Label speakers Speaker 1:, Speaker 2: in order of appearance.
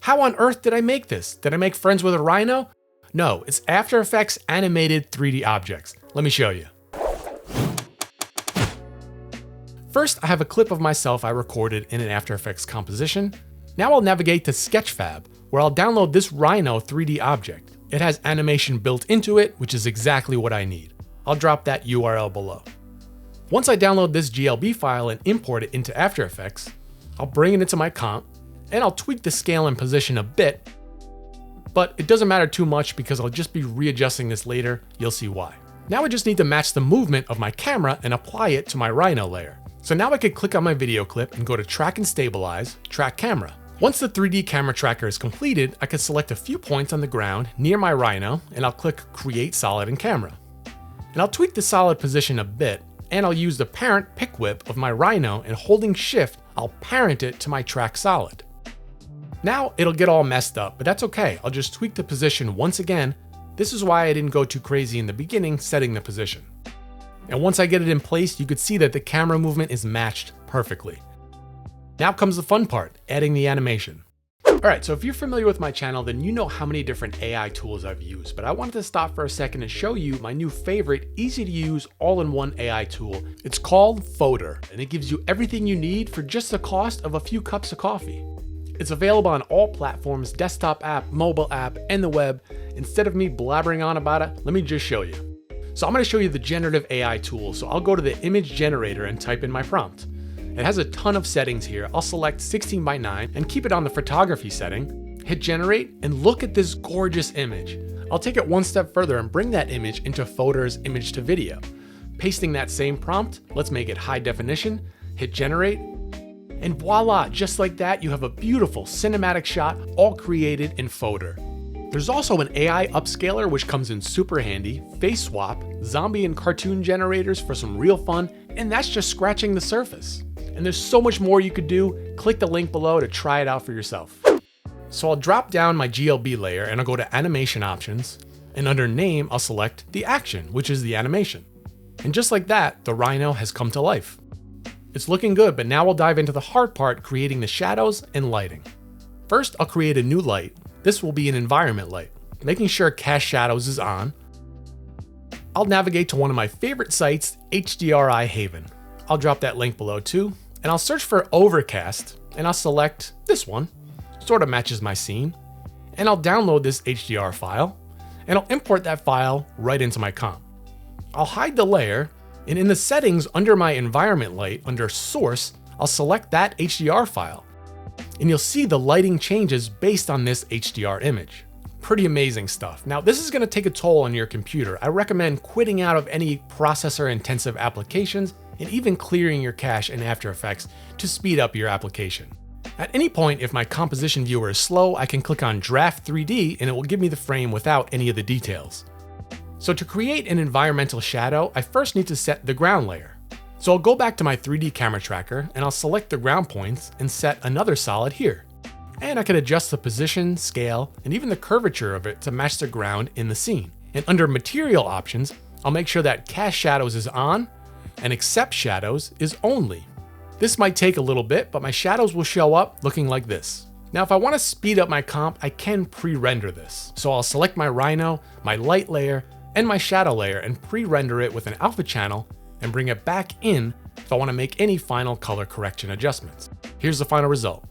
Speaker 1: How on earth did I make this? Did I make friends with a rhino? No, it's After Effects animated 3D objects. Let me show you. First, I have a clip of myself I recorded in an After Effects composition. Now I'll navigate to Sketchfab, where I'll download this Rhino 3D object. It has animation built into it, which is exactly what I need. I'll drop that URL below. Once I download this GLB file and import it into After Effects, I'll bring it into my comp, and I'll tweak the scale and position a bit, but it doesn't matter too much because I'll just be readjusting this later. You'll see why. Now I just need to match the movement of my camera and apply it to my Rhino layer. So now I could click on my video clip and go to Track and Stabilize, Track Camera. Once the 3D camera tracker is completed, I can select a few points on the ground near my Rhino, and I'll click Create Solid in Camera. And I'll tweak the solid position a bit, and I'll use the parent pick whip of my Rhino, and holding Shift, I'll parent it to my track solid. Now it'll get all messed up, but that's okay. I'll just tweak the position once again. This is why I didn't go too crazy in the beginning setting the position. And once I get it in place, you could see that the camera movement is matched perfectly. Now comes the fun part, adding the animation. Alright, so if you're familiar with my channel, then you know how many different AI tools I've used, but I wanted to stop for a second and show you my new favorite, easy to use, all-in-one AI tool. It's called Fodor, and it gives you everything you need for just the cost of a few cups of coffee. It's available on all platforms, desktop app, mobile app, and the web. Instead of me blabbering on about it, let me just show you. So I'm going to show you the generative AI tool, so I'll go to the image generator and type in my prompt. It has a ton of settings here. I'll select 16:9 and keep it on the photography setting, hit generate, and look at this gorgeous image. I'll take it one step further and bring that image into Fodor's image to video. Pasting that same prompt, let's make it high definition, hit generate, and voila, just like that, you have a beautiful cinematic shot all created in Fodor. There's also an AI upscaler which comes in super handy, face swap, zombie and cartoon generators for some real fun, and that's just scratching the surface. And there's so much more you could do. Click the link below to try it out for yourself. So I'll drop down my GLB layer and I'll go to Animation Options, and under Name I'll select the action, which is the animation. And just like that, the Rhino has come to life. It's looking good, but now we'll dive into the hard part, creating the shadows and lighting. First, I'll create a new light. This will be an environment light, making sure Cast Shadows is on. I'll navigate to one of my favorite sites, HDRI Haven. I'll drop that link below too, and I'll search for Overcast, and I'll select this one, sort of matches my scene, and I'll download this HDR file, and I'll import that file right into my comp. I'll hide the layer, and in the settings under my environment light, under Source, I'll select that HDR file. And you'll see the lighting changes based on this HDR image. Pretty amazing stuff. Now, this is going to take a toll on your computer. I recommend quitting out of any processor-intensive applications and even clearing your cache in After Effects to speed up your application. At any point, if my composition viewer is slow, I can click on Draft 3D and it will give me the frame without any of the details. So to create an environmental shadow, I first need to set the ground layer. So I'll go back to my 3D camera tracker and I'll select the ground points and set another solid here. And I can adjust the position, scale, and even the curvature of it to match the ground in the scene. And under material options, I'll make sure that Cast Shadows is on and Accept Shadows is only. This might take a little bit, but my shadows will show up looking like this. Now, if I want to speed up my comp, I can pre-render this. So I'll select my Rhino, my light layer, and my shadow layer and pre-render it with an alpha channel and bring it back in if I want to make any final color correction adjustments. Here's the final result.